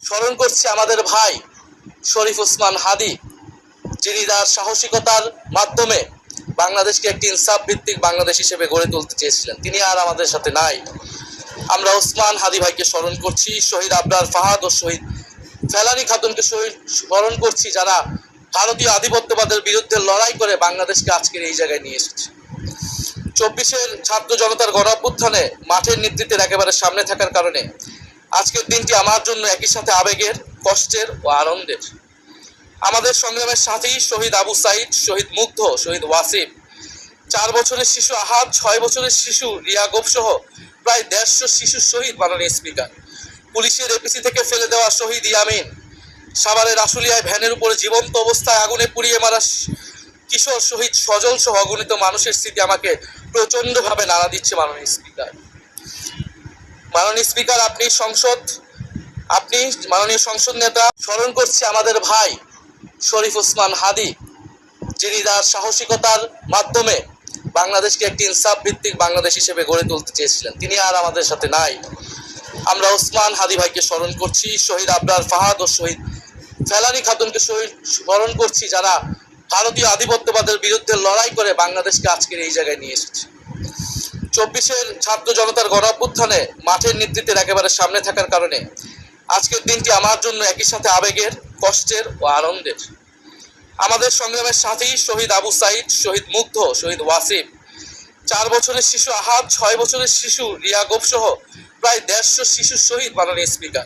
স্মরণ করছি আমাদের ভাই শরীফ ওসমান হাদী, যিনি তার সাহসিকতার মাধ্যমে বাংলাদেশকে একটি ইনসাফ ভিত্তিক বাংলাদেশ হিসেবে গড়ে তুলতে চেয়েছিলেন। তিনি আর আমাদের সাথে নাই। আমরা ওসমান হাদী ভাইকে স্মরণ করছি, শহীদ আবরার ফাহাদ ও শহীদ ফেলানী খাতুনকে স্মরণ করছি, যারা ভারতীয় আধিপত্যবাদের বিরুদ্ধে লড়াই করে বাংলাদেশকে আজকের এই জায়গায় নিয়ে এসেছে। 24-এর ছাত্র জনতার গণ অভ্যুত্থানে মাঠের নেতৃত্বের একেবারে সামনে থাকার কারণে আজকের দিনটি আমার জন্য একই সাথে আবেগের, কষ্টের ও আনন্দের। আমাদের সংগ্রামের সাথেই শহীদ আবু সাইদ, শহীদ মুগ্ধ, শহীদ ওয়াসিম, 4 বছরের শিশু আহাদ, 6 বছরের শিশু রিয়া গোপ সহ প্রায় 150 শিশু শহীদ। মাননীয় স্পিকার, পুলিশের এপিসি থেকে ফেলে দেওয়া শহীদ ইয়ামিন, সাভারের আশুলিয়ায় ভ্যানের উপরে জীবন্ত অবস্থায় আগুনে পুড়িয়ে মারা কিশোর শহীদ সজল সহ অগণিত মানুষের স্মৃতি আমাকে প্রচন্ডভাবে নাড়া দিচ্ছে। মাননীয় স্পিকার, আপনি মাননীয় সংসদ নেতা, স্মরণ করছি আমাদের ভাই শরীফ ওসমান হাদী, যিনি তার সাহসিকতার মাধ্যমে বাংলাদেশকে একটি ইনসাফ ভিত্তিক বাংলাদেশ হিসেবে গড়ে তুলতে চেয়েছিলেন। তিনি আর আমাদের সাথে নাই। আমরা ওসমান হাদী ভাইকে স্মরণ করছি, শহীদ আবরার ফাহাদ ও শহীদ ফেলানী খাতুনকে স্মরণ করছি, যারা ভারতীয় আধিপত্যবাদের বিরুদ্ধে লড়াই করে বাংলাদেশকে আজকের এই জায়গায় নিয়ে এসেছে। 24-এর ছাত্র জনতার গণ অভ্যুত্থানে মাঠের নেতৃত্বের একেবারে সামনে থাকার কারণে আজকের দিনটি আমার জন্য একই সাথে আবেগের, কষ্টের ও আনন্দের। আমাদের সংগ্রামের সাথেই শহীদ আবু সাইদ, শহীদ মুগ্ধ, শহীদ ওয়াসিম, 4 বছরের শিশু আহাদ, 6 বছরের শিশু রিয়া গোপ সহ প্রায় 150 শিশু শহীদ। মাননীয় স্পিকার,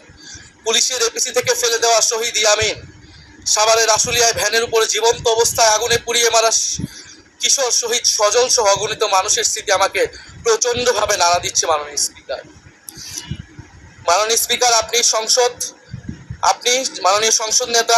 পুলিশের এপিসি থেকে ফেলে দেওয়া শহীদ ইয়ামিন, সাভারের আশুলিয়ায় ভ্যানের উপরে জীবন্ত অবস্থায় আগুনে পুড়িয়ে মারা কিশোর শহীদ সজল সহ অগণিত মানুষের স্মৃতি আমাকে প্রচন্ডভাবে নাড়া দিচ্ছে। মাননীয় স্পিকার, আপনি মাননীয় সংসদ নেতা।